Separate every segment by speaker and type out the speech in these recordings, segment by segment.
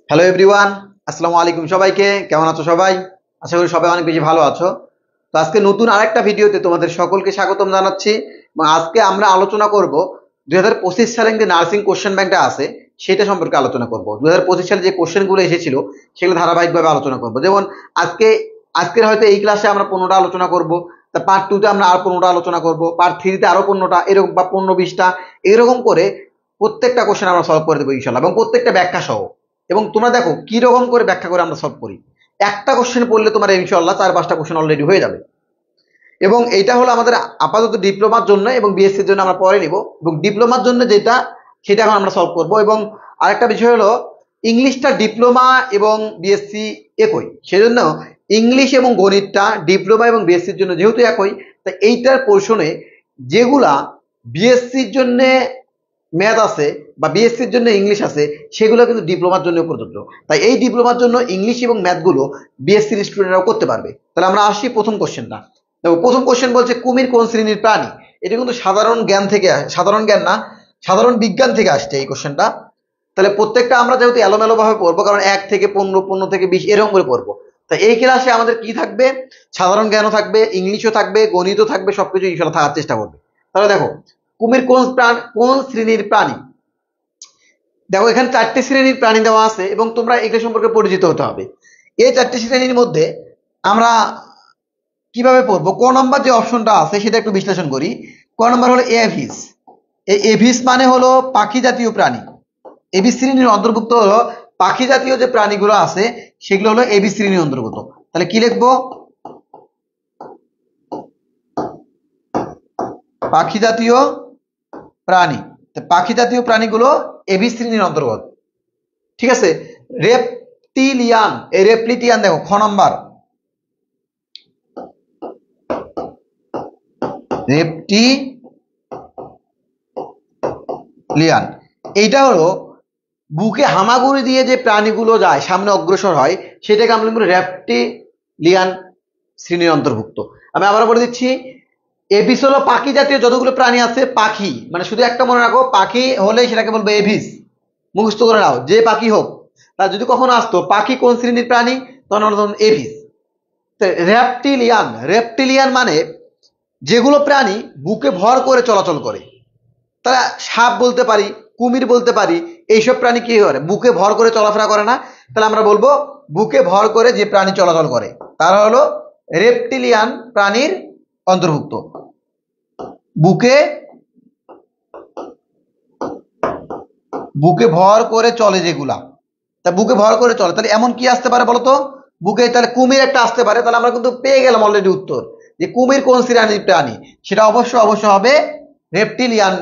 Speaker 1: Hello everyone, আসসালামু আলাইকুম। সবাইকে কেমন আছো সবাই? আশা করি সবাই অনেক বেশি ভালো আছো। তো আজকে নতুন আরেকটা ভিডিওতে তোমাদের সকলকে স্বাগতম জানাচ্ছি। এবং আজকে আমরা আলোচনা করব 2025 সালে যে নার্সিং কোশ্চেন ব্যাংকটা আছে সেটা সম্পর্কে আলোচনা করব। 2025 সালে যে কোশ্চেনগুলো এসেছিল সেগুলো ধারাবাহিকভাবে আলোচনা করব। যেমন আজকে আজকের হয়তো এই ক্লাসে আমরা 15টা আলোচনা করব, তা পার্ট 2 তে আমরা আর 15টা আলোচনা করব, পার্ট 3 তে আরো 15টা, এরকম বা 15-20টা এরকম করে প্রত্যেকটা কোশ্চেন আমরা সলভ করে দেবো ইনশাল্লাহ, এবং প্রত্যেকটা ব্যাখ্যা সহ। এবং তোমরা দেখো কি রকম করে ব্যাখ্যা করে আমরা সলভ করি। একটা কোশ্চেন পড়লে তোমার ইনশাল্লাহ 4-5টা কোশ্চেন অলরেডি হয়ে যাবে। এবং এটা হলো আমাদের আপাতত ডিপ্লোমার জন্য, এবং বিএসসির জন্য আমরা পরে নিব। এবং ডিপ্লোমার জন্য যেটা সেটা এখন আমরা সলভ করব। এবং আরেকটা বিষয় হলো ইংলিশটা ডিপ্লোমা এবং বিএসসি একই, সেজন্য ইংলিশ এবং গণিতটা ডিপ্লোমা এবং বিএসসির জন্য যেহেতু একই, তাই এইটার পোর্শনে যেগুলা বিএসসির জন্য ম্যাথ আছে বা বিএসসির জন্য ইংলিশ আছে সেগুলো কিন্তু ডিপ্লোমার জন্য প্রযোজ্য। তাই এই ডিপ্লোমার জন্য ইংলিশ এবং ম্যাথগুলো বিএসসির স্টুডেন্টরাও করতে পারবে। তাহলে আমরা আসি প্রথম কোশ্চেনটা। দেখো, প্রথম কোশ্চেন বলছে কুমির কোন শ্রেণীর প্রাণী। এটা কিন্তু সাধারণ জ্ঞান থেকে, সাধারণ জ্ঞান না, সাধারণ বিজ্ঞান থেকে আসছে এই কোশ্চেনটা। তাহলে প্রত্যেকটা আমরা যেহেতু এলোমেলো ভাবে পড়বো, কারণ 1 থেকে 15, 15 থেকে 20 এরকম করে পড়বো। তাই এই ক্লাসে আমাদের কি থাকবে, সাধারণ জ্ঞানও থাকবে, ইংলিশও থাকবে, গণিতও থাকবে, সবকিছু ইনশাল্লাহ থাকার চেষ্টা করবে। তাহলে দেখো, কুমির কোন শ্রেণীর প্রাণী। দেখো, এখানে 4টে শ্রেণীর প্রাণী দেওয়া আছে এবং তোমরা এগুলো সম্পর্কে পরিচিত হতে হবে। এই 4টে শ্রেণীর মধ্যে আমরা কিভাবে পড়বো, ক নম্বর যে অপশনটা আছে সেটা একটু বিশ্লেষণ করি। ক নম্বর হলো এভিস। এই এভিস মানে হলো পাখি জাতীয় প্রাণী। এভিস শ্রেণীর অন্তর্ভুক্ত হলো পাখি জাতীয় যে প্রাণীগুলো আছে সেগুলো হলো এভিস শ্রেণীর অন্তর্গত। তাহলে কি লিখবো, পাখি জাতীয় প্রাণী। পাখি জাতীয় প্রাণীগুলো এভিস শ্রেণীর অন্তর্গত। ঠিক আছে। রেপটিলিয়ান, এই রেপ্লিটিয়ান দেখো খ নম্বর, রেপটিলিয়ান। এইটা হলো বুকে হামাগুড়ি দিয়ে যে প্রাণীগুলো যায়, সামনে অগ্রসর হয়, সেটাকে আমরা বলি রেপটিলিয়ান শ্রেণীর অন্তর্ভুক্ত। আমি আবার বলে দিচ্ছি, এভিস হলো পাখি জাতীয় যতগুলো প্রাণী আছে, পাখি মানে শুধু একটা মনে রাখো, পাখি হলেই সেটাকে বলবো এভিস। মুখস্থ করে নাও, যে পাখি হোক। তার যদি কখনো আসতো পাখি কোন শ্রেণীর প্রাণী, তখন এভিস। রেপটিলিয়ান, রেপটিলিয়ান মানে যেগুলো প্রাণী বুকে ভর করে চলাচল করে। তারা সাপ বলতে পারি, কুমির বলতে পারি, এইসব প্রাণী কি করে, বুকে ভর করে চলাফেরা করে না। তাহলে আমরা বলবো বুকে ভর করে যে প্রাণী চলাচল করে তারা হলো রেপটিলিয়ান প্রাণীর অন্তর্ভুক্ত। বুকে বুকে ভর করে চলে যেগুলা, তা বুকে ভর করে চলে, তাহলে এমন কি আসতে পারে বলতো, বুকে তাহলে কুমির একটা আসতে পারে। তাহলে আমরা কিন্তু পেয়ে গেলাম অলরেডি উত্তর, যে কুমির কোন শ্রেণীর প্রাণী, সেটা অবশ্যই হবে রেপটিলিয়ান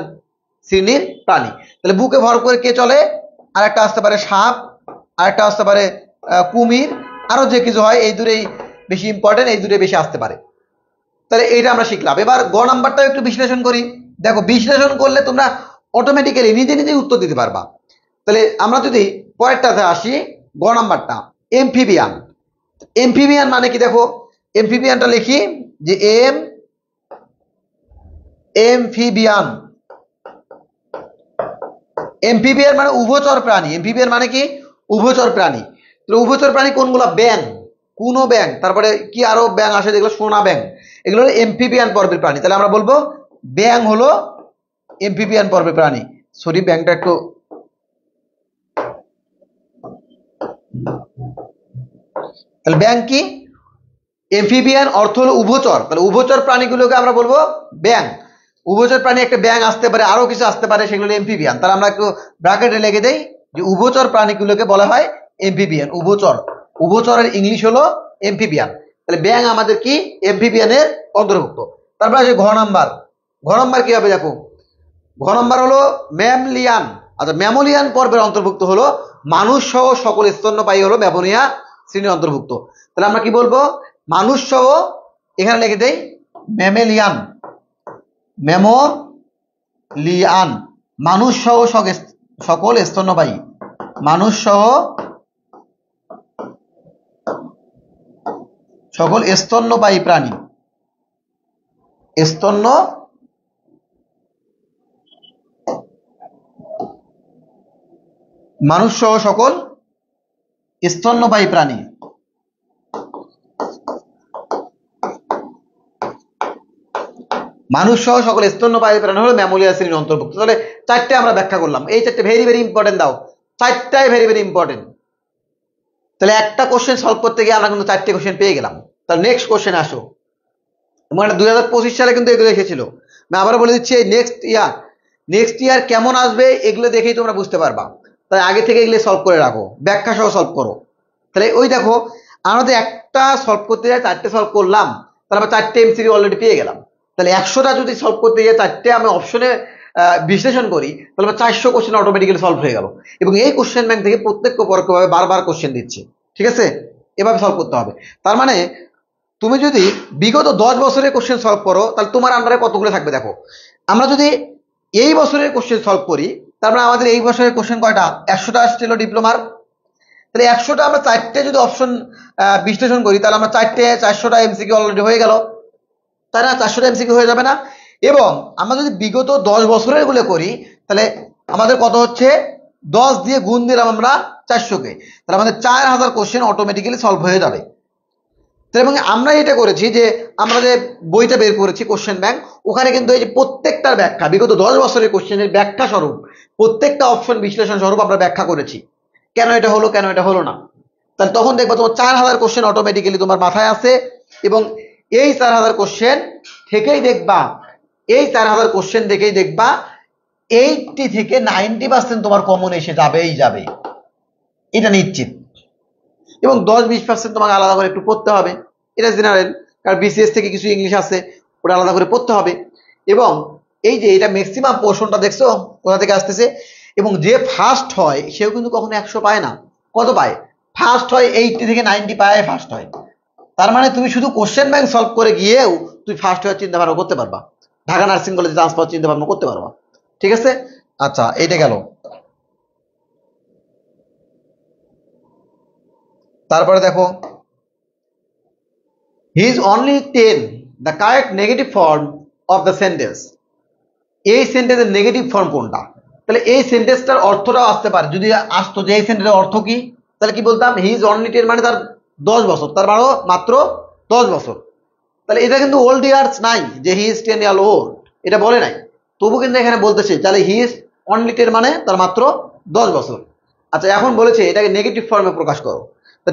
Speaker 1: শ্রেণীর প্রাণী। তাহলে বুকে ভর করে কে চলে, আর একটা আসতে পারে সাপ, আর একটা আসতে পারে কুমির, আরো যে কিছু হয়, এই দুটোই বেশি ইম্পর্টেন্ট, এই দুটোই বেশি আসতে পারে। তাহলে এইটা আমরা শিখলাম। এবার গ নাম্বারটাও একটু বিশ্লেষণ করি। দেখো, বিশ্লেষণ করলে তোমরা অটোমেটিক্যালি নিজে নিজে উত্তর দিতে পারবা। তাহলে আমরা যদি পরেরটাতে আসি, গ নাম্বারটা এমফিবিয়ান। এমফিবিয়ান মানে কি, দেখো এমফিবিয়ানটা লিখি যে এমফিবিয়ান। এমফিবিয়ান মানে উভচর প্রাণী। এমফিবিয়ান মানে কি, উভচর প্রাণী। তাহলে উভচর প্রাণী কোনগুলো, ব্যাং, কোনো ব্যাং, তারপরে কি আরো ব্যাং আসে যেগুলো সোনা ব্যাং, এগুলো হলো এমফিবিয়ান পর্বের প্রাণী। তাহলে আমরা বলবো ব্যাং হলো এমফিবিয়ান পর্বের প্রাণী। সরি, ব্যাংটা একটু, তাহলে ব্যাং কি, এমফিবিয়ান অর্থ হলো উভচর। তাহলে উভচর প্রাণীগুলোকে আমরা বলবো ব্যাং। উভচর প্রাণী একটা ব্যাং আসতে পারে, আরো কিছু আসতে পারে, সেগুলো এমফিবিয়ান। তাহলে আমরা একটু ব্র্যাকেটে লিখে দেই যে উভচর প্রাণীগুলোকে বলা হয় এমফিবিয়ান, উভচর। উভচরের ইংলিশ হলো এমফিবিয়ান। তাহলে ব্যাং আমাদের কি, এমফিবিয়ানের অন্তর্ভুক্ত। তারপর আছে ঘ নাম্বার। ঘ নাম্বার কি হবে, দেখো ঘ নাম্বার হলো ম্যামলিয়ান। আচ্ছা, ম্যামোলিয়ান পর্বের অন্তর্ভুক্ত হলো মানুষ সহ সকল স্তন্যপায়ী হলো ম্যামোনিয়া শ্রেণীর অন্তর্ভুক্ত। তাহলে আমরা কি বলবো, মানুষ সহ, এখানে লিখে দেই ম্যামেলিয়ান, ম্যামোলিয়ান, মানুষ সহ সকল স্তন্যপায়ী, মানুষ সহ সকল স্তন্যপায়ী প্রাণী, স্তন্য মানুষ সহ সকল স্তন্যপায়ী প্রাণী। মানুষ সহ সকল স্তন্যপায়ী প্রাণী হলো ম্যামোলিয়া শ্রেণীর অন্তর্ভুক্ত। তাহলে চারটে আমরা ব্যাখ্যা করলাম, এই চারটে ভেরি ভেরি ইম্পর্টেন্ট দাও, চারটাই ভেরি ভেরি ইম্পর্টেন্ট। তাহলে একটা কোশ্চেন সলভ করতে গিয়ে আমরা কিন্তু চারটে কোশ্চেন পেয়ে গেলাম। তাহলে নেক্সট কোশ্চেন আসো। মানে 2025 সালে কিন্তু এগুলো এসেছিল। আমি আবার বলে দিচ্ছি, এই নেক্সট ইয়ার কেমন আসবে এগুলো দেখেই তোমরা বুঝতে পারবা। তাই আগে থেকে এগুলো সলভ করে রাখো, ব্যাখ্যা সহ সলভ করো। তাহলে ওই দেখো, আমাদের একটা সলভ করতে যাই চারটে সলভ করলাম, তাহলে আমরা চারটে এমসিকিউ অলরেডি পেয়ে গেলাম। তাহলে 100টা যদি সলভ করতে যাই চারটে আমি অপশনে বিশ্লেষণ করি, তাহলে 400 কোশ্চেন অটোমেটিক্যালি সলভ হয়ে গেল। এবং এই কোশ্চেন ব্যাংক থেকে প্রত্যেক পরোক্ষভাবে বারবার কোশ্চেন দিচ্ছে, ঠিক আছে? এভাবে সলভ করতে হবে। তার মানে তুমি যদি বিগত 10 বছরের কোশ্চেন সলভ করো, তাহলে তোমার আন্ডারে কতগুলো থাকবে দেখো। আমরা যদি এই বছরের কোশ্চেন সলভ করি, তারপরে আমাদের এই বছরের কোশ্চেন কয়টা? 100টা আসছিল ডিপ্লোমার। তাহলে 100টা আমরা চারটে যদি অপশন বিশ্লেষণ করি, তাহলে আমরা চারটে 400টা এমসিকিউ অলরেডি হয়ে গেল, তাই না? 400টা এমসিকিউ হয়ে যাবে না? এবং আমরা যদি বিগত 10 বছরের গুলো করি, তাহলে আমাদের কত হচ্ছে? 10 দিয়ে গুণ দিলাম আমরা 400-কে, তাহলে আমাদের 4000 কোশ্চেন অটোমেটিক্যালি সলভ হয়ে যাবে। এবং আমরা এটা করেছি যে আমরা যে বইটা বের করেছি কোশ্চেন ব্যাংক, ওখানে কিন্তু এই যে প্রত্যেকটার ব্যাখ্যা, বিগত 10 বছরের কোশ্চেনের ব্যাখ্যা স্বরূপ প্রত্যেকটা অপশন বিশ্লেষণ স্বরূপ আমরা ব্যাখ্যা করেছি, কেন এটা হলো কেন এটা হলো না। তাহলে তখন দেখবা তোমার 4000 কোশ্চেন অটোমেটিক্যালি তোমার মাথায় আছে। এবং এই 4000 কোশ্চেন থেকেই দেখবা, এই 4000 কোশ্চেন থেকেই দেখবা 80 থেকে 90% তোমার কমন এসে যাবেই যাবে, এটা নিশ্চিত। এবং 10-20% তোমাকে আলাদা করে একটু পড়তে হবে, এটা জেনারেল, কারণ বিসিএস থেকে কিছু ইংলিশ আছে, ওটা আলাদা করে পড়তে হবে। এবং এই যে এটা ম্যাক্সিমাম পোর্শনটা দেখছো কোথা থেকে আসতেছে। এবং যে ফার্স্ট হয় সেও কিন্তু কখনো 100 পায় না। কত পায়? ফার্স্ট হয় 80 থেকে 90 পায়, ফার্স্ট হয়। তার মানে তুমি শুধু কোশ্চেন ব্যাংক সলভ করে গিয়েও তুই ফার্স্ট হওয়ার চিন্তা ভাবনা করতে পারবা, ঢাকা নার্সিং কলেজে চান্স পাওয়ার চিন্তা ভাবনা করতে পারবা, ঠিক আছে? আচ্ছা, এইটা গেল। তারপরে দেখো, he is only 10 the correct negative form of the sentence. এই সেন্টেন্সের নেগেটিভ ফর্ম কোনটা? তাহলে এই সেন্টেন্সটার অর্থটাও আসতে পারে, যদি আসতো যে এই সেন্টেন্সের অর্থ কি, তাহলে কি বলতাম? হি ইজ অনলি 10 মানে তার 10 বছর, তার মানে মাত্র 10 বছর। তাহলে এটা কিন্তু ওল্ড ইয়ার্স নাই যে হি ইজ 10 ইয়ার ওল্ড, এটা বলে নাই। তবু কিন্তু এখানে বলতেছে তাহলে হি ইজ অনলি 10 মানে তার মাত্র 10 বছর। আচ্ছা, এখন বলেছে এটাকে নেগেটিভ ফর্মে প্রকাশ করো।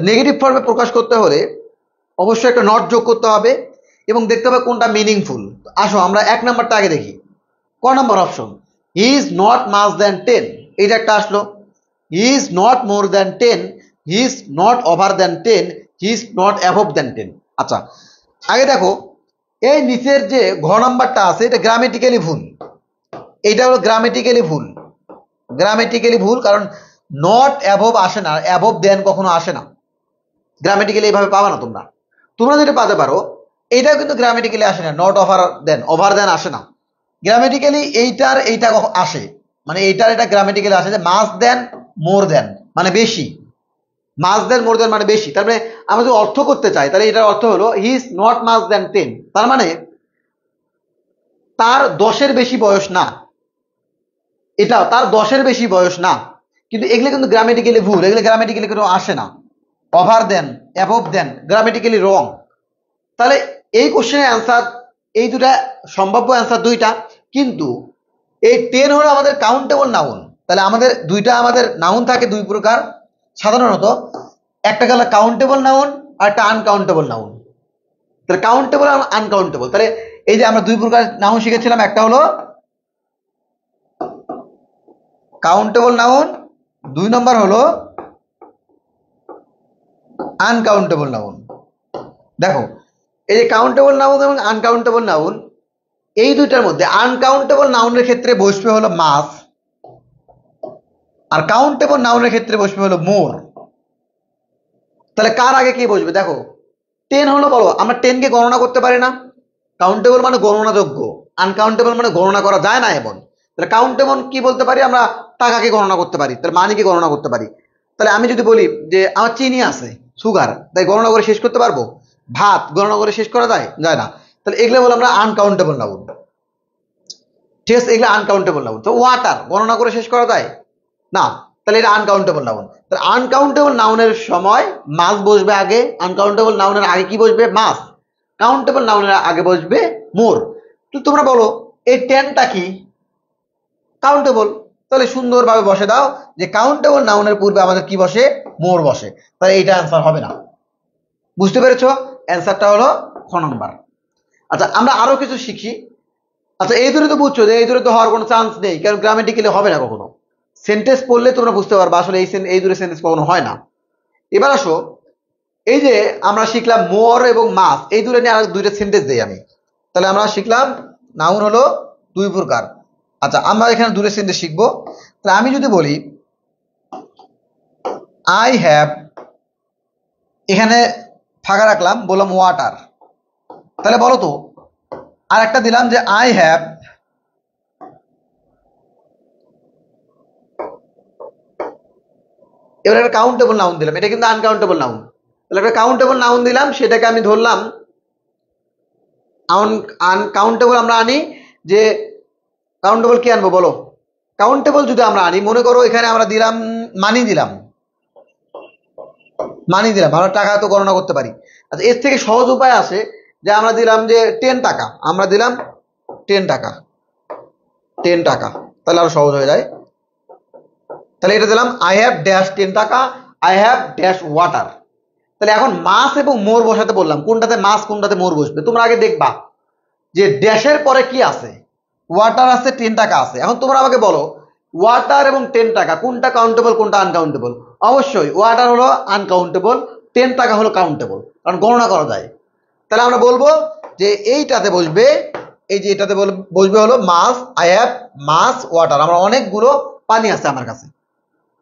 Speaker 1: নেগেটিভ ফর্মে প্রকাশ করতে হলে অবশ্যই একটা নট যোগ করতে হবে এবং দেখতে হবে কোনটা মিনিংফুল। আসো আমরা 1 নাম্বারটা আগে দেখি। ক number option, he is not mass than 10, এইটা একটা আসলো। He is not more than 10, he is not over than 10, he is not above than 10। আচ্ছা, আগে দেখো এই নিচের যে ঘ নাম্বারটা আছে এটা গ্রামেটিক্যালি ভুল। এইটা হলো গ্রামেটিক্যালি ভুল, গ্রামেটিক্যালি ভুল, কারণ নট অ্যাবভ আসে না, অ্যাবভ দেন কখনো আসে না। গ্রামেটিক্যালি এইভাবে পাবা না তোমরা। তোমরা যেটা পাতে পারো, এইটাও কিন্তু গ্রামেটিক্যালি আসে না, নট ওভার দেন আসে না। গ্রামেটিক্যালি এইটার এইটা আসে, মানে এইটার এটা গ্রামেটিক্যালি আসে যে মাস দেন মোর দেন মানে বেশি, মাস দেন মোর দেন মানে বেশি। তার মানে আমরা যদি অর্থ করতে চাই, তাহলে এটার অর্থ হলো হি ইজ নট মাস দেন 10, তার মানে তার 10-এর বেশি বয়স না, এটা তার 10-এর বেশি বয়স না। কিন্তু এগুলো কিন্তু গ্রামেটিক্যালি ভুল, এগুলো গ্রামেটিক্যালি কোনো আসে না। ওভার দেন, অ্যাবভ দেন গ্রামেটিক্যালি রং। তাহলে এই কোশ্চেনের অ্যান্সার, এই দুটা সম্ভাব্য অ্যান্সার দুইটা, কিন্তু এই 10 হলো আমাদের কাউন্টেবল নাউন। তাহলে আমাদের আমাদের নাউন থাকে দুই প্রকার সাধারণত, একটা গেল কাউন্টেবল নাউন আর একটা আনকাউন্টেবল নাউন। তাহলে কাউন্টেবল আর আনকাউন্টেবল, তাহলে এই যে আমরা দুই প্রকার নাউন শিখেছিলাম, একটা হলো কাউন্টেবল নাউন, 2 নম্বর হলো আনকাউন্টেবল নাউন। দেখো এই যে কাউন্টেবল নাউন এবং আনকাউন্টেবল নাউন, এই দুইটার মধ্যে আনকাউন্টেবল নাউনের ক্ষেত্রে বসবে হলো মাস, আর কাউন্টেবল নাউনের ক্ষেত্রে বসবে হলো মোর। তাহলে কার আগে কি বসবে? দেখো 10 হলো, বলো আমরা 10 কে গণনা করতে পারি না, কাউন্টেবল মানে গণনাযোগ্য, আনকাউন্টেবল মানে গণনা করা যায় না। এবং তাহলে কাউন্টেবল কি বলতে পারি? আমরা টাকাকে গণনা করতে পারি, তাহলে মানিকে গণনা করতে পারি। তাহলে আমি যদি বলি যে আমার চিনি আছে, সুগার, তাই গণনা করে শেষ করতে পারবো? ভাত গণনা করে শেষ করা যায়? যায় না। তাহলে এগুলো বলে আমরা আনকাউন্টেবল নাউন, ঠিক আছে? এগুলো আনকাউন্টেবল নাউন। তো ওয়াটার গণনা করে শেষ করা যায় না, তাহলে এটা আনকাউন্টেবল নাউন। আনকাউন্টেবল নাউনের সময় মাস বসবে আগে, আনকাউন্টেবল নাউনের আগে কি বসবে? মাস। কাউন্টেবল নাউনের আগে বসবে মোর। তো তোমরা বলো এই টেনটা কি? কাউন্টেবল। তাহলে সুন্দরভাবে বসে দাও যে কাউন্টেবল নাউনের পূর্বে আমাদের কি বসে? মোর বসে। তাহলে এইটা অ্যান্সার হবে না। বুঝতে পেরেছো? অ্যান্সারটা হলো খ নম্বর। আচ্ছা, আমরা আরো কিছু শিখি। আচ্ছা, এই দূরে তো বুঝছো যে এই দূরে তো হওয়ার কোনো চান্স নেই, কারণ গ্রামেটিক্যালি হবে না কখনো। সেন্টেন্স পড়লে তোমরা বুঝতে পারবে আসলে এই দূরে সেন্টেন্স কখনো হয় না। এবার আসো, এই যে আমরা শিখলাম মোর এবং মাস, এই দূরে নিয়ে আর দুইটা সেন্টেন্স দেই আমি। তাহলে আমরা শিখলাম নাউন হলো দুই প্রকার। আচ্ছা, আমরা এখানে দূরে সেন্টেন্স শিখবো। তাহলে আমি যদি বলি আই হ্যাভ, এখানে ফাঁকা রাখলাম, বললাম ওয়াটার। তাহলে বলো তো, আর একটা দিলাম যে আই হ্যাভ, এবার একটা কাউন্টেবল নাউন দিলাম, এটা কিন্তু আনকাউন্টেবল নাউন। তাহলে একটা কাউন্টেবল নাউন দিলাম, সেটাকে আমি ধরলাম আনকাউন্টেবল। আমরা আনি যে কাউন্টেবল কি আনবো বলো? কাউন্টেবল যদি আমরা আনি, মনে করো এখানে আমরা দিলাম মানি, দিলাম মানি, দিলাম আমরা টাকা তো গণনা করতে পারি। আচ্ছা, এর থেকে সহজ উপায় আছে যে আমরা দিলাম যে 10 টাকা, আমরা দিলাম 10 টাকা, 10 টাকা, তাহলে আরো সহজ হয়ে যায়। তাহলে এটা দিলাম আই হ্যাভ ড্যাশ 10 টাকা, আই হ্যাভ ড্যাশ ওয়াটার। তাহলে এখন মাস এবং মোর বসাতে বললাম, কোনটাতে মাস কোনটাতে মোর বসবে তোমরা আগে দেখবা যে ড্যাশের পরে কি আছে। ওয়াটার আছে, 10 টাকা আছে। এখন তোমরা আমাকে বলো ওয়াটার এবং 10 টাকা কোনটা কাউন্টেবল কোনটা আনকাউন্টেবল? অবশ্যই ওয়াটার হলো আনকাউন্টেবল, 10 টাকা হলো কাউন্টেবল, কারণ গণনা করা যায়। তাহলে আমরা বলবো যে এইটাতে বসবে, এই যে এটাতে বসবে হলো মাস। আই হ্যাভ মাস ওয়াটার, আমার অনেকগুলো পানি আছে আমার কাছে।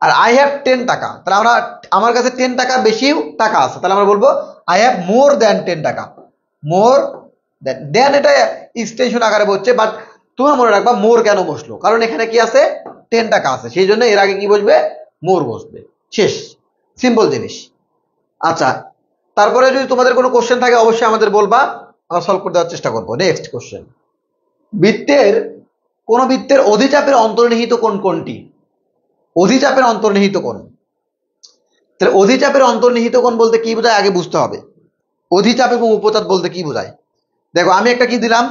Speaker 1: আর আই হ্যাভ 10 টাকা, তাহলে আমরা আমার কাছে 10 টাকা বেশি টাকা আছে, তাহলে আমরা বলবো আই হ্যাভ মোর দ্যান 10 টাকা। মোর দেন এটা এক্সটেনশন আকারে বসছে, বাট তোমরা মনে রাখবা মোর কেন বসলো, কারণ এখানে কি আছে? 10 টাকা আছে, সেই জন্য এর আগে কি বসবে? মোর বসবে। শেষ, সিম্পল জিনিস। আচ্ছা, তারপরে যদি তোমাদের কোনো কোশ্চেন থাকে অবশ্যই আমাদের বলবা, আমরা সলভ করে দেওয়ার চেষ্টা করবো। নেক্সট কোশ্চেন, বৃত্তের কোন বৃত্তের অধিচাপের অন্তর্নিহিত কোণ কোনটি? অধিচাপের অন্তর্নিহিত কোণ। তাহলে অধিচাপের অন্তর্নিহিত কোণ বলতে কি বোঝায় আগে বুঝতে হবে। অধিচাপ এবং উপচাপ বলতে কি বোঝায়? দেখো, আমি একটা কি দিলাম,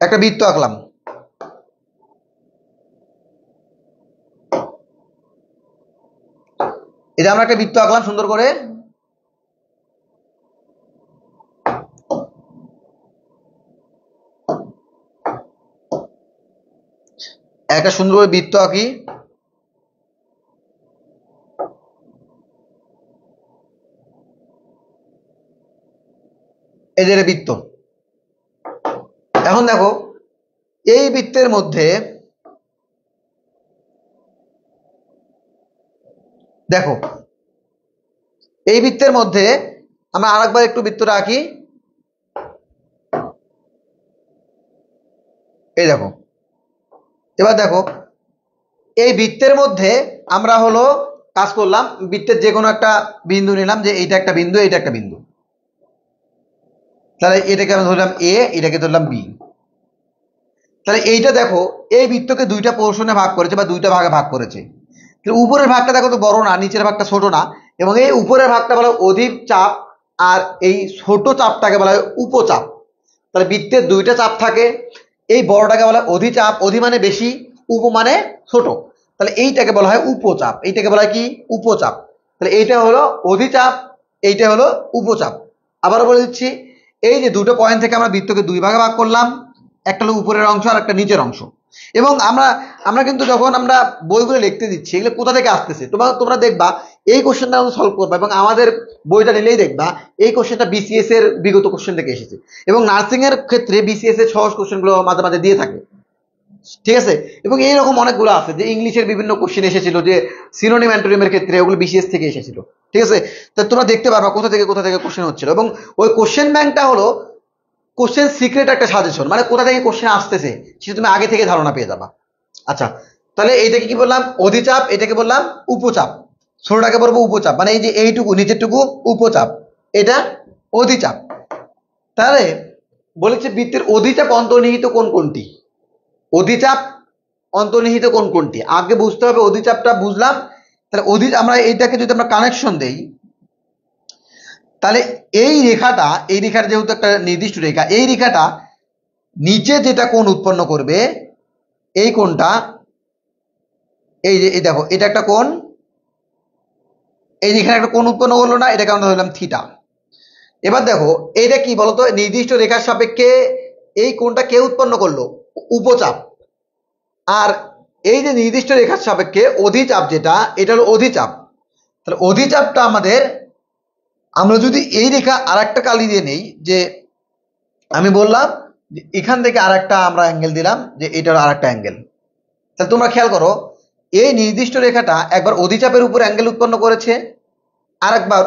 Speaker 1: একটা বৃত্ত আঁকলাম। এই যে আমরা একটা বৃত্ত আঁকলাম সুন্দর করে, একটা সুন্দর করে বৃত্ত আঁকি। এই যে বৃত্ত। এখন দেখো এই বৃত্তের মধ্যে, দেখো এই বৃত্তের মধ্যে আমরা আরেকবার একটু বৃত্তটা আঁকি। এই দেখো, এবার দেখো এই বৃত্তের মধ্যে আমরা হলো কাজ করলাম, বৃত্তের যে কোনো একটা বিন্দু নিলাম, যে এইটা একটা বিন্দু, এইটা একটা বিন্দু। তাহলে এটাকে আমি ধরলাম এ, এটাকে ধরলাম বি। তাহলে এইটা দেখো এই বৃত্তকে দুইটা পোর্শনে ভাগ করেছে বা দুইটা ভাগে ভাগ করেছে। উপরের ভাগটা দেখো তো বড় না, নিচের ভাগটা ছোট না, এবং এই উপরের ভাগটা বলা হয় অধিক চাপ, আর এই ছোট চাপটাকে বলা হয় উপচাপ। তাহলে বৃত্তের দুইটা চাপ থাকে, এই বড়টাকে বলা হয় অধিচাপ, অধি মানে বেশি, উপ মানে ছোট। তাহলে এইটাকে বলা হয় উপচাপ, এইটাকে বলা হয় কি? উপচাপ। তাহলে এইটা হলো অধিচাপ, এইটা হলো উপচাপ। আবারও বলে দিচ্ছি, এই যে দুটো পয়েন্ট থেকে আমরা বৃত্তকে দুই ভাগে ভাগ করলাম, একটা হলো উপরের অংশ আর একটা নিচের অংশ। এবং আমরা আমরা কিন্তু যখন আমরা বইগুলো লিখতে দিচ্ছি, এগুলো কোথা থেকে আসতেছে তোমরা দেখবা এই কোশ্চেনটা সলভ করবা, এবং আমাদের বইটা নিলেই দেখবা এই কোশ্চেনটা বিসিএস এর বিগত কোশ্চেন থেকে এসেছে, এবং নার্সিং এর ক্ষেত্রে বিসিএস এর সহজ কোশ্চেনগুলো মাঝে মাঝে দিয়ে থাকে। ঠিক আছে, এবং এইরকম অনেকগুলো আছে যে ইংলিশের বিভিন্ন কোশ্চেন এসেছিল, যে সিনোনিম অ্যান্টোনিমের ক্ষেত্রে ওগুলো বিসিএস থেকে এসেছিল। ঠিক আছে, তা তোমরা দেখতে পারবা কোথা থেকে কোশ্চেন হচ্ছিল, এবং ওই কোশ্চেন ব্যাংকটা হলো কোশ্চেন সিক্রেট একটা সাজেশন, মানে কোথা থেকে কোশ্চেন আসতেছে সেটা তুমি আগে থেকে ধারণা পেয়ে যাবা। আচ্ছা, তাহলে এইটাকে কি বললাম? অধিচাপ, এটাকে বললাম উপচাপ। ছোটটাকে বলবো উপচাপ, মানে এই যে এইটুকু নিচেরটুকু উপচাপ, এটা অধিচাপ। তাহলে বলেছে বৃত্তের অধিচাপ অন্তর্নিহিত কোণ কোনটি? অধিচাপ অন্তর্নিহিত কোণ কোনটি আগে বুঝতে হবে। অধিচাপটা বুঝলাম, তাহলে আমরা এইটাকে যদি আমরা কানেকশন দেই, তাহলে এই রেখার যেহেতু একটা নির্দিষ্ট রেখা, এই রেখাটা নিচে যেটা কোণ উৎপন্ন করবে, এই কোণটা, এই যে এই দেখো এটা একটা কোণ, এই যেখানে একটা কোণ উৎপন্ন করলো না, এটাকে আমরা ধরলাম থিটা। এবার দেখো এইটা কি বলতো, নির্দিষ্ট রেখার সাপেক্ষে এই কোণটা কে উৎপন্ন করলো, উপচাপ। আর এই যে নির্দিষ্ট রেখার সাপেক্ষে অধিচাপ যেটা, এটা হলো অধিচাপ। তাহলে অধিচাপটা আমাদের, আমরা যদি এই রেখা আর একটা কালি দিয়ে নেই, যে আমি বললাম যে এখান থেকে আর একটা আমরা অ্যাঙ্গেল দিলাম, যে এটার আর একটা অ্যাঙ্গেল। তাহলে তোমরা খেয়াল করো, এই নির্দিষ্ট রেখাটা একবার অধিচাপের উপর অ্যাঙ্গেল উৎপন্ন করেছে, আর একবার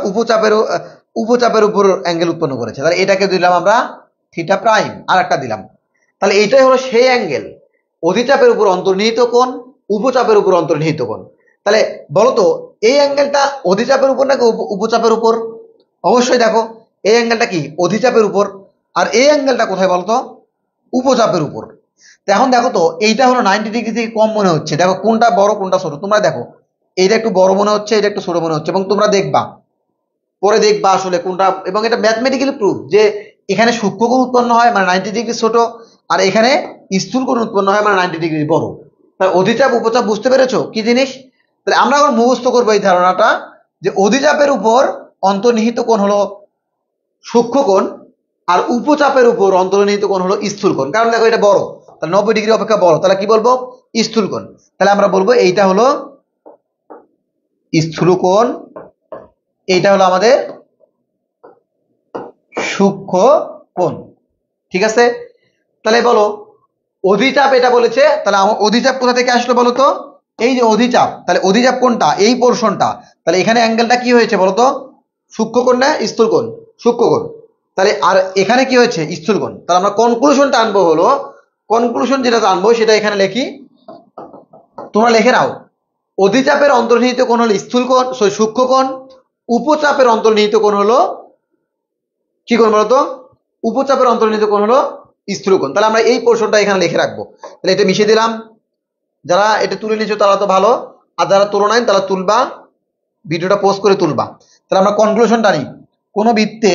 Speaker 1: উপচাপের উপর অ্যাঙ্গেল উৎপন্ন করেছে। তাহলে এটাকে দিলাম আমরা থিটা প্রাইম, আর একটা দিলাম। তাহলে এইটাই হলো সেই অ্যাঙ্গেল, অধিচাপের উপর অন্তর্নিহিত কোণ, উপচাপের উপর অন্তর্নিহিত কোণ। তাহলে বলতো এই অ্যাঙ্গেলটা অধিচাপের উপর নাকি উপচাপের উপর? অবশ্যই দেখো এই অ্যাঙ্গেলটা কি অধিচাপের উপর, আর এই অ্যাঙ্গেলটা কোথায় বলতো, উপচাপের উপর। তো এখন দেখো তো এইটা হলো 90 ডিগ্রি থেকে কম মনে হচ্ছে, দেখো কোনটা বড় কোনটা ছোট, তোমরা দেখো এইটা একটু বড় মনে হচ্ছে, এটা একটু ছোট মনে হচ্ছে, এবং তোমরা দেখবা পরে দেখবা আসলে কোনটা, এবং এটা ম্যাথমেটিক্যালি প্রুফ যে এখানে সূক্ষ্ম কোণ উৎপন্ন হয় মানে 90 ডিগ্রি ছোট, আর এখানে স্থূল কোণ উৎপন্ন হয় মানে 90 ডিগ্রি বড়। তাহলে অধিচাপ উপচাপ বুঝতে পেরেছো কি জিনিস? তাহলে আমরা এখন মুখস্থ করবো এই ধারণাটা, যে অধিচাপের উপর অন্তর্নিহিত কোণ হলো সূক্ষ্ম কোণ, আর উপচাপের উপর অন্তর্নিহিত কোণ হলো স্থূল কোণ। কারণ দেখো এটা বড়, তাহলে 90 ডিগ্রি অপেক্ষা বড়, তাহলে কি বলবো, স্থূল কোণ। তাহলে আমরা বলবো এইটা হলো স্থূল কোণ, এইটা হলো আমাদের সূক্ষ্ম কোণ। ঠিক আছে? তাহলে বলো অধিচাপ এটা বলেছে, তাহলে আমার অধিচাপ কোথা থেকে আসলো বলো তো, এই যে অধিচাপ। তাহলে অধিচাপ কোণটা এই পোর্শনটা, তাহলে এখানে অ্যাঙ্গেলটা কি হয়েছে বলতো, সূক্ষ্ম কোণ না স্থূল কোণ? সূক্ষ্ম কোণ। তাহলে আর এখানে কি হয়েছে, স্থূল কোণ। তাহলে আমরা কনক্লুশনটা আনবো হলো, কনক্লুশন যেটা আনবো সেটা এখানে লিখি, তোমরা লিখে নাও। অধিচাপের অন্তর্নিহিত কোণ হলো স্থূল কোণ, সূক্ষ্ম কোণ। উপচাপের অন্তর্নিহিত কোণ হলো কি কোণ বলতো, উপচাপের অন্তর্নিহিত কোণ হলো স্থূল কোণ। তাহলে আমরা এই পোর্শনটা এখানে লিখে রাখবো। তাহলে এটা মিশিয়ে দিলাম, যারা এটা তুলে নিচ্ছ তারা তো ভালো, আর যারা তুলো নাই তারা তুলবা, ভিডিওটা পোস্ট করে তুলবা। তাহলে আমরা কনক্লুশনটা নিই, কোন বৃত্তে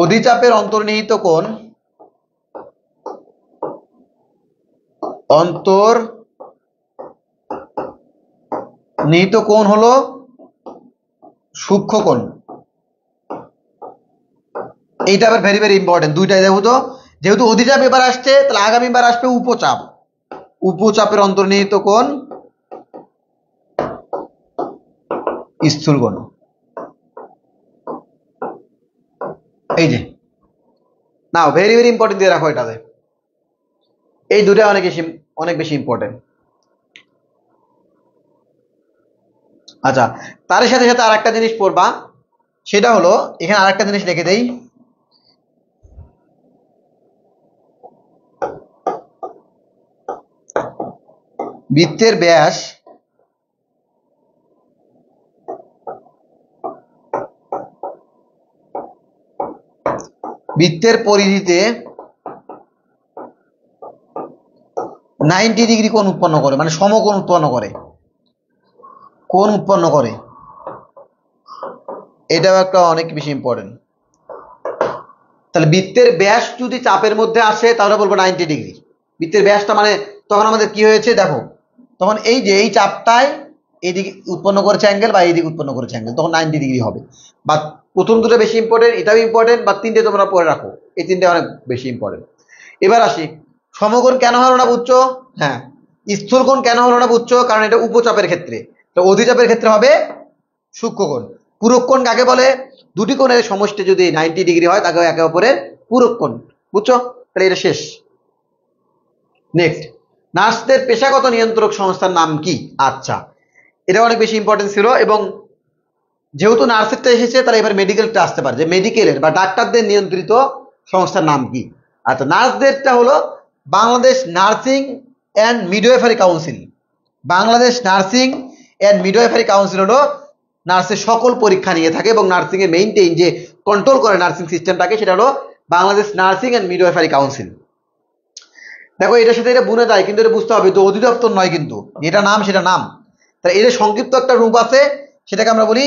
Speaker 1: অধিচাপের অন্তর্নিহিত কোণ হলো সূক্ষ্ম কোণ। এইটা আবার ভেরি ভেরি ইম্পর্টেন্ট, দুইটাই যেহেতু অধিচাপ এবার আসছে, তাহলে আগামী বার আসবে উপচাপ। উপচাপের অন্তর্নিহিত কোণ স্থূল কোণ। এই যে নাও ভেরি ভেরি ইম্পর্টেন্ট দিয়ে রাখো এটাতে, এই দুটো অনেক বেশি ইম্পর্টেন্ট। আচ্ছা, তার সাথে সাথে আর একটা জিনিস পড়বা, সেটা হলো এখানে আর একটা জিনিস লিখে দেই, বৃত্তের ব্যাস বৃত্তের পরিধিতে 90 ডিগ্রি কোণ উৎপন্ন করে, মানে সমকোণ উৎপন্ন করে, এটাও একটা অনেক বেশি ইম্পর্টেন্ট। তাহলে বৃত্তের ব্যাস যদি চাপের মধ্যে আসে তাহলে বলবো 90 ডিগ্রি। বৃত্তের ব্যাসটা মানে তখন আমাদের কি হয়েছে দেখো, তখন এই যে এই চাপটায় এইদিকে উৎপন্ন করেছে অ্যাঙ্গেল, বা এইদিকে উৎপন্ন করেছে অ্যাঙ্গেল, তখন 90 ডিগ্রি হবে। বা প্রথম দুটো বেশি ইম্পর্টেন্ট, এটাও ইম্পর্টেন্ট, বা তিনটে তোমরা পরে রাখো, এই তিনটে অনেক বেশি ইম্পর্টেন্ট। এবার আসি, সমকোণ কেন হলো না বুঝছো? হ্যাঁ, স্থূল কোণ কেন হলো না বুঝছো? কারণ এটা উপচাপের ক্ষেত্রে, তো অধিচাপের ক্ষেত্রে হবে সূক্ষ্ম কোণ। পূরক কোণ কাকে বলে? দুটি কোণের সমষ্টি যদি 90 ডিগ্রি হয় তাকে একে অপরের পূরক কোণ, বুঝছো? তাহলে এটা শেষ। নেক্সট, নার্সদের পেশাগত নিয়ন্ত্রক সংস্থার নাম কি? আচ্ছা, এটা অনেক বেশি ইম্পর্টেন্ট ছিল, এবং যেহেতু নার্সেরটা এসেছে তাহলে এবার মেডিকেলটা আসতে পারে, যে মেডিকেলের বা ডাক্তারদের নিয়ন্ত্রিত সংস্থার নাম কি? আচ্ছা, নার্সদেরটা হলো Bangladesh nursing and midwifery council. Bangladesh nursing and midwifery council হলো নার্সের সকল পরীক্ষা নিয়ে থাকে, এবং নার্সিং এর মেইনটেইন যে কন্ট্রোল করে নার্সিং সিস্টেমটাকে, সেটা হলো Bangladesh nursing and midwifery council. দেখো এটার সাথে এটা বুনে যায়, কিন্তু এটা বুঝতে হবে তো অধিদপ্তর নয়, কিন্তু যেটা নাম সেটা নাম। তাহলে এর সংক্ষিপ্ত একটা রূপ আছে, সেটাকে আমরা বলি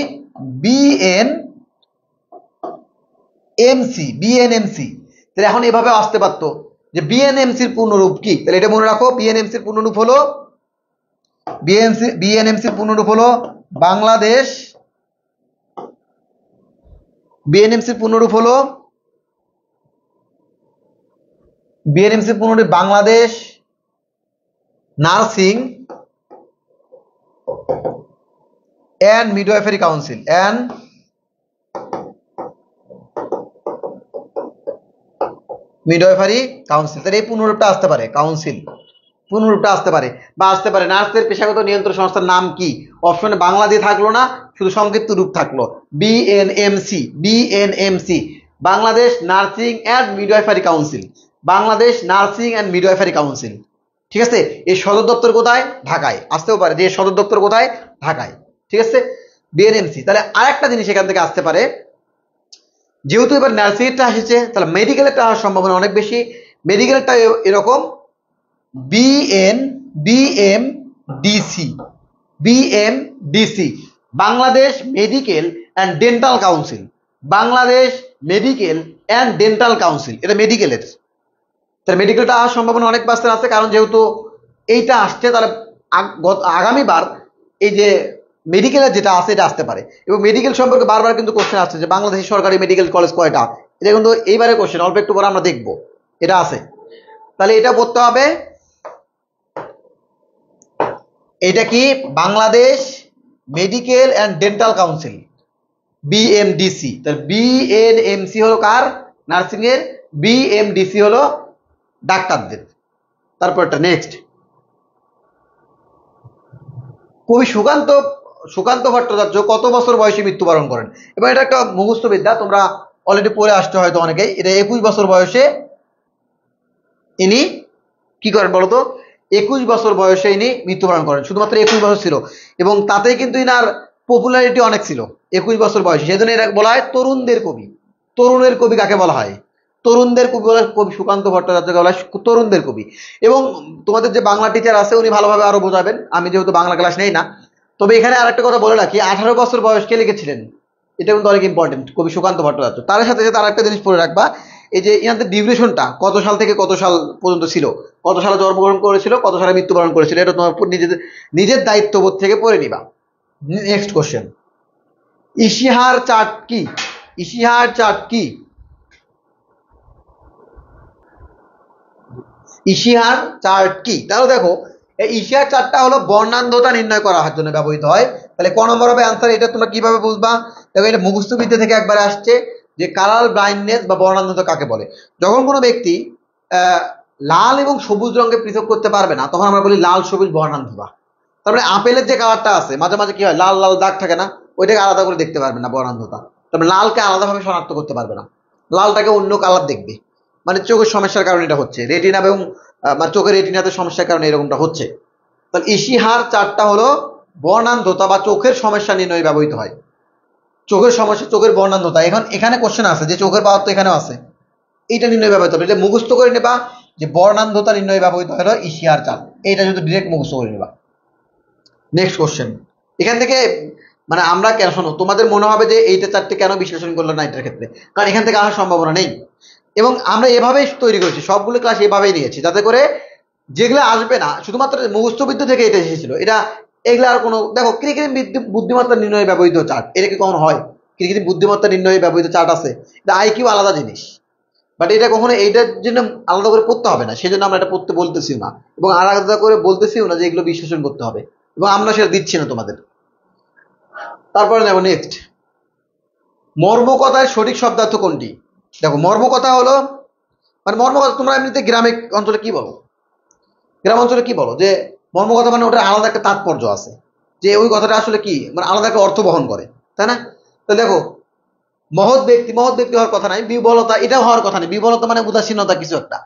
Speaker 1: বিএনএমসি। তাহলে এখন এভাবে আসতে পারতো যে বিএনএমসির পূর্ণরূপ কি, তাহলে এটা মনে রাখো। বিএনএমসির পূর্ণরূপ হলো বাংলাদেশ, বিএনএমসির পূর্ণরূপ হলো Bangladesh nursing and midwifery council তাহলে এই পূর্ণরূপটা আসতে পারে, কাউন্সিল পূর্ণরূপটা আসতে পারে, বা আসতে পারে নার্সদের পেশাগত নিয়ন্ত্রণ সংস্থার নাম কি। অপশনে বাংলা দিয়ে থাকলো না, শুধু সংক্ষিপ্ত রূপ থাকলো BNMC, Bangladesh nursing and midwifery council, Bangladesh nursing and midwifery council. ঠিক আছে, এর সদর দপ্তর কোথায়? ঢাকায়। আসতেও পারে যে সদর দপ্তর কোথায়? ঢাকায়। ঠিক আছে, বিএনএমসি। তাহলে আরেকটা জিনিস এখান থেকে আসতে পারে, যেহেতু এবার নার্সিংয়েরটা এসেছে, তাহলে মেডিকেলেরটা হওয়ার সম্ভাবনা অনেক বেশি। মেডিকেলেরটা এরকম BMDC, Bangladesh medical and dental council, Bangladesh medical and dental council. এটা মেডিকেলের, তাহলে মেডিকেলটা আসার সম্ভাবনা অনেক বাস্তব আছে, কারণ যেহেতু এইটা আসছে, তাহলে আগামীবার এই যে মেডিকেলের যেটা আছে এটা আসতে পারে। এবং মেডিকেল সম্পর্কে বারবার কিন্তু কোশ্চেন আসছে যে বাংলাদেশের সরকারি মেডিকেল কলেজ কয়টা, এটা কিন্তু এইবারে কোশ্চেন, অল্প একটু পরে আমরা দেখবো এটা আছে। তাহলে এটা পড়তে হবে, এটা কি? Bangladesh medical and dental council, BMDC. তাহলে বিএনএমসি হলো কার? নার্সিং এর। বিএমডিসি হলো ডাক্তারদের। তারপরটা নেক্সট, কবি সুকান্ত ভট্টাচার্য কত বছর বয়সে মৃত্যুবরণ করেন? এবার এটা একটা মুখস্থ বিদ্যা, তোমরা অলরেডি পড়ে আসতে হয়তো অনেকেই। এটা 21 বছর বয়সে ইনি কি করেন বলতো? 21 বছর বয়সে ইনি মৃত্যুবরণ করেন। শুধুমাত্র 21 বছর ছিল, এবং তাতেই কিন্তু ইনার পপুলারিটি অনেক ছিল 21 বছর বয়সে। সেই জন্য এরা বলা হয় তরুণদের কবি। তরুণের কবি কাকে বলা হয়? তরুণদের কবি বলা হয় কবি সুকান্ত ভট্টাচার্যকে বলা হয় তরুণদের কবি। এবং তোমাদের যে বাংলা টিচার আছে উনি ভালোভাবে আরো বোঝাবেন, আমি যেহেতু বাংলা ক্লাস নেই না। তবে এখানে আরেকটা কথা বলে রাখি, 18 বছর বয়স কে লিখেছিলেন, এটা কিন্তু অনেক ইম্পর্টেন্ট, কবি সুকান্ত ভট্টাচার্য। তার সাথে সাথে আরেকটা জিনিস পড়ে রাখবা, এই যে ইনাদের ডিউরেশনটা কত সাল থেকে কত সাল পর্যন্ত ছিল, কত সালে জন্মগ্রহণ করেছিল, কত সালে মৃত্যুবরণ করেছিল, এটা তোমার নিজের দায়িত্ববোধ থেকে পড়ে নিবা। নেক্সট কোশ্চেন, ইশিহার চার্ট কি? ইশিহার চার্ট কি? ইশিহার চার্ট কি? তাহলে দেখো এই ইশিহার চার্টটা হলো বর্ণান্ধতা নির্ণয় করার জন্য ব্যবহৃত হয়। তাহলে ক নম্বর হবে অ্যান্সার? এটা তোমরা কিভাবে বুঝবা? দেখো এটা মুখস্থ বিদ্যা থেকে একবার আসছে যে কালার ব্লাইন্ডনেস বা বর্ণান্ধতা কাকে বলে। যখন কোনো ব্যক্তি লাল এবং সবুজ রঙকে পৃথক করতে পারবে না, তখন আমরা বলি লাল সবুজ বর্ণান্ধতা। তারপরে আপেলের যে কালারটা আছে মাঝে মাঝে কি হয়, লাল লাল দাগ থাকে না, ওইটাকে আলাদা করে দেখতে পারবে না, বর্ণান্ধতা। তবে লালকে আলাদাভাবে শনাক্ত করতে পারবে না, লালটাকে অন্য কালার দেখবে, মানে চোখের সমস্যার কারণে এটা হচ্ছে, রেটিনা এবং মানে চোখের রেটিনাতে সমস্যার কারণে এরকমটা হচ্ছে। তাহলে ইশিহার চার্টটা হলো বর্ণান্ধতা বা চোখের সমস্যা নির্ণয়ে ব্যবহৃত হয়। চোখের সমস্যা, চোখের বর্ণান্ধতা। এখন এখানে কোশ্চেন আছে যে চোখের পাওয়ার তো এখানেও আছে, এইটা নির্ণয় ব্যবহৃত হবে। এটা মুখস্থ করে নেবা যে বর্ণান্ধতা নির্ণয়ে ব্যবহৃত হলো ইশিহার চার্ট, এইটা যদি ডিরেক্ট মুখস্থ করে নেবা। নেক্সট কোশ্চেন, এখান থেকে মানে আমরা কেন, শোনো, তোমাদের মনে হবে যে এইটা চারটে কেন বিশ্লেষণ করলো না এটার ক্ষেত্রে, কারণ এখান থেকে আসার সম্ভাবনা নেই। এবং আমরা এভাবেই তৈরি করেছি, সবগুলো ক্লাস এভাবেই নিয়েছি, যাতে করে যেগুলো আসবে না, শুধুমাত্র মুখস্থবিদ্যা থেকে এটা এসেছিল, এটা এগুলো আর কোনো, দেখো কৃত্রিম বুদ্ধিমত্তা নির্ণয়ে ব্যবহৃত চার্ট, এটা কি কখনো হয়? কৃত্রিম বুদ্ধিমত্তা নির্ণয়ে ব্যবহৃত চার্ট আছে, এটা আইকিউ আলাদা জিনিস, বাট এটা কখনো এইটার জন্য আলাদা করে পড়তে হবে না, সেই জন্য আমরা এটা পড়তে বলতেছিও না, এবং আলাদা করে বলতেছিও না যে এগুলো বিশ্লেষণ করতে হবে, এবং আমরা সেটা দিচ্ছি না তোমাদের। তারপরে দেখো নেক্সট, মর্মকথার সঠিক শব্দার্থ কোনটি? দেখো মর্মকথা হলো, মানে মর্মকথা তোমরা এমনিতে গ্রামে অঞ্চলে কি বলো? গ্রাম অঞ্চলে কি বলো? যে মর্মকথা মানে ওটার আলাদা একটা তাৎপর্য আছে, যে ওই কথাটা আসলে কি, মানে আলাদা একটা অর্থ বহন করে, তাই না? তো দেখো মহৎ ব্যক্তি হওয়ার কথা নাই, বিবলতা এটাও হওয়ার কথা নেই। বিবলতা মানে উদাসীনতা, কিছু একটা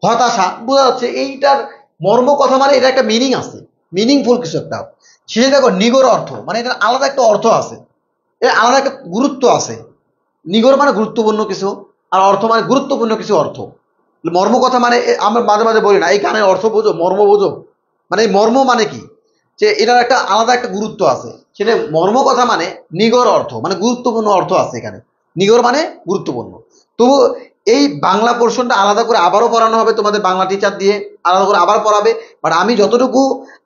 Speaker 1: হতাশা, বোঝা যাচ্ছে। এইটার মর্মকথা মানে এটা একটা মিনিং আছে, মিনিংফুল কিছু একটা। শেষে দেখো নিগর অর্থ, মানে এটার আলাদা একটা অর্থ আছে, এর আলাদা একটা গুরুত্ব আছে। নিগর মানে গুরুত্বপূর্ণ কিছু, আর অর্থ মানে গুরুত্বপূর্ণ কিছু অর্থ। মর্ম কথা মানে আমরা মাঝে মাঝে বলি না এই গানের অর্থ বোঝো, মর্ম বোঝো, মানে এই মর্ম মানে কি, যে এটার একটা আলাদা একটা গুরুত্ব আছে। সেটা মর্ম কথা মানে নিগড় অর্থ, মানে গুরুত্বপূর্ণ অর্থ আছে এখানে। নিগড় মানে গুরুত্বপূর্ণ। তো এই বাংলা পোর্শনটা আলাদা করে আবারও পড়ানো হবে তোমাদের, বাংলা টিচার দিয়ে আলাদা করে আবার পড়াবে। বাট আমি যতটুকু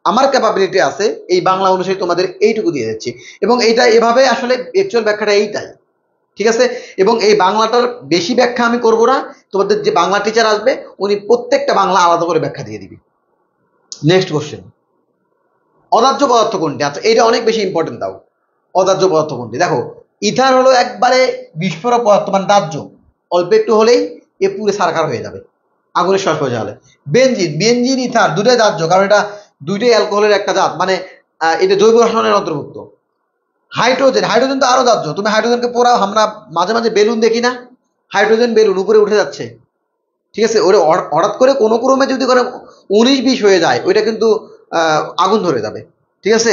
Speaker 1: আমার ক্যাপাবিলিটি আছে এই বাংলা অনুসারে তোমাদের এইটুকু দিয়ে যাচ্ছি, এবং এইটা এভাবে আসলে অ্যাকচুয়াল ব্যাখ্যাটা এইটাই, ঠিক আছে। এবং এই বাংলাটার বেশি ব্যাখ্যা আমি করব না, তোমাদের যে বাংলা টিচার আসবে উনি প্রত্যেকটা বাংলা আলাদা করে ব্যাখ্যা দিয়ে দিবি। নেক্সট কোশ্চেন, অদাহ্য পদার্থ কোনটি? আচ্ছা এটা অনেক বেশি ইম্পর্টেন্ট দাও। অদাহ্য পদার্থ কোনটি? দেখো ইথার হলো একবারে বিস্ফোরক পদার্থ, মানে দাহ্য, অল্প একটু হলেই এ পুরো সারকার হয়ে যাবে আগুনের শ্বাস হয়ে যাবে। বেনজিন, বেনজিন ইথার দুটাই দাহ্য, কারণ এটা দুইটাই অ্যালকোহলের একটা জাত, মানে এটা জৈব রসায়নের অন্তর্ভুক্ত। হাইড্রোজেন, হাইড্রোজেন তো আরো দাহ্য। তুমি হাইড্রোজেনকে পোড়াও, আমরা মাঝে মাঝে বেলুন দেখি না, হাইড্রোজেন বেলুন উপরে উঠে যাচ্ছে, ঠিক আছে। ওরে হঠাৎ করে কোনো ক্রমে যদি করে 19-20 হয়ে যায় ওইটা কিন্তু আগুন ধরে যাবে, ঠিক আছে।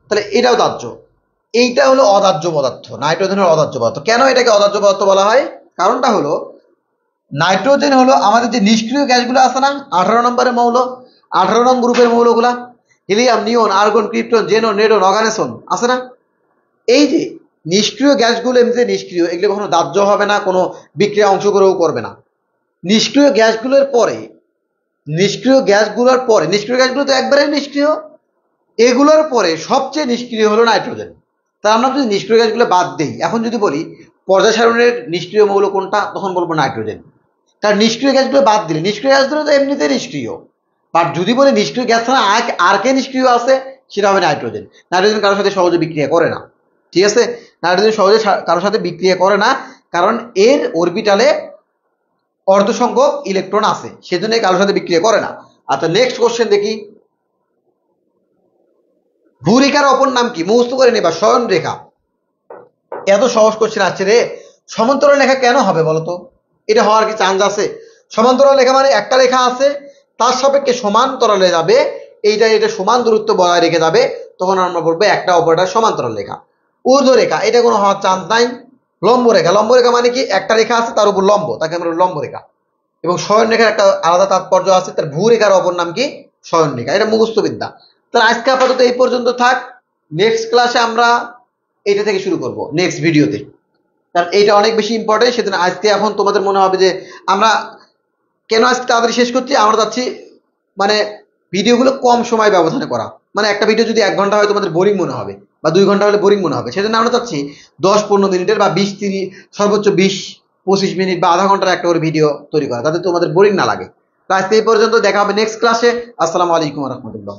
Speaker 1: তাহলে এটাও দাহ্য। এইটা হলো অদাহ্য পদার্থ, নাইট্রোজেনের অদাহ্য পদার্থ। কেন এটাকে অদাহ্য পদার্থ বলা হয়? কারণটা হলো নাইট্রোজেন হলো আমাদের যে নিষ্ক্রিয় গ্যাসগুলো আছে না, 18 নম্বরের মৌল, 18 নং গ্রুপের মৌলগুলা, হিলিয়াম, নিয়ন, আর্গন, ক্রিপ্টন, জেনন, নেডন, অর্গানেসন আছে না, এই যে নিষ্ক্রিয় গ্যাসগুলো এমনিতে নিষ্ক্রিয়, এগুলো কখনো দাহ্য হবে না, কোনো বিক্রিয়া অংশগ্রহণ করবে না। নিষ্ক্রিয় গ্যাসগুলোর পরে, নিষ্ক্রিয় গ্যাসগুলো তো একবারে নিষ্ক্রিয়, এগুলোর পরে সবচেয়ে নিষ্ক্রিয় হলো নাইট্রোজেন। তা আমরা যদি নিষ্ক্রিয় গ্যাসগুলো বাদ দিই, এখন যদি বলি পর্যায় সারণীর নিষ্ক্রিয় মৌল কোনটা, তখন বলবো নাইট্রোজেন। কারণ নিষ্ক্রিয় গ্যাসগুলো বাদ দিলে, নিষ্ক্রিয় গ্যাসগুলো তো এমনিতে নিষ্ক্রিয়, বাট যদি বলি নিষ্ক্রিয় গ্যাস ছাড়া আর কে নিষ্ক্রিয় আছে, সেটা হবে নাইট্রোজেন। নাইট্রোজেন কারোর সাথে সহজে বিক্রিয়া করে না, ঠিক আছে। নাইট্রোজেন সহজে কারোর সাথে বিক্রিয়া করে না, কারণ এর অরবিটালে অর্ধসংখ্যক ইলেকট্রন আছে, সেজন্য কারোর সাথে বিক্রিয়া করে না। আচ্ছা নেক্সট কোশ্চেন দেখি, ভূরেখার অপর নাম কি? মুখস্থ করে নেবা, শয়ন রেখা। এত সহজ কোশ্চেন আছে রে। সমান্তরাল রেখা কেন হবে বলতো? এটা হওয়ার কি চান্স আছে? সমান্তরাল রেখা মানে একটা রেখা আছে তার সাপেক্ষে সমান্তরালে যাবে, এটা সমান দূরত্ব বজায় রেখে যাবে, তখন আমরা বলবো একটা অপরটা সমান্তরাল রেখা। ঊর্ধ্ব রেখা এটা কোনো হওয়ার চান্স নাই। লম্ব রেখা, লম্ব রেখা মানে কি একটা রেখা আছে তার উপর লম্ব, তাকে আমরা লম্ব রেখা। এবং শয়ন রেখার একটা আলাদা তাৎপর্য আছে, তার ভূরেখার অপর নাম কি? শয়ন রেখা। এটা মুখস্থ বিদ্যা। তাহলে আজকে আপাতত এই পর্যন্ত থাক, নেক্সট ক্লাসে আমরা এটা থেকে শুরু করব, নেক্সট ভিডিওতে, কারণ এইটা অনেক বেশি ইম্পর্টেন্ট। সেদিন আজকে এখন তোমাদের মনে হবে যে আমরা কেন আজকে তাড়াতাড়ি শেষ করছি, আমরা চাচ্ছি মানে ভিডিওগুলো কম সময় ব্যবধানে করা। মানে একটা ভিডিও যদি 1 ঘন্টা হয় তোমাদের বোরিং মনে হবে, বা 2 ঘন্টা হলে বোরিং মনে হবে, সেজন্য আমরা চাচ্ছি 10-15 মিনিটের বা 20-30 সর্বোচ্চ 20-25 মিনিট বা আধা ঘন্টার একটা করে ভিডিও তৈরি করা, যাতে তোমাদের বোরিং না লাগে। তো আজকে এই পর্যন্ত, দেখা হবে নেক্সট ক্লাসে। আসসালামু আলাইকুম রহমতুল্লাহ।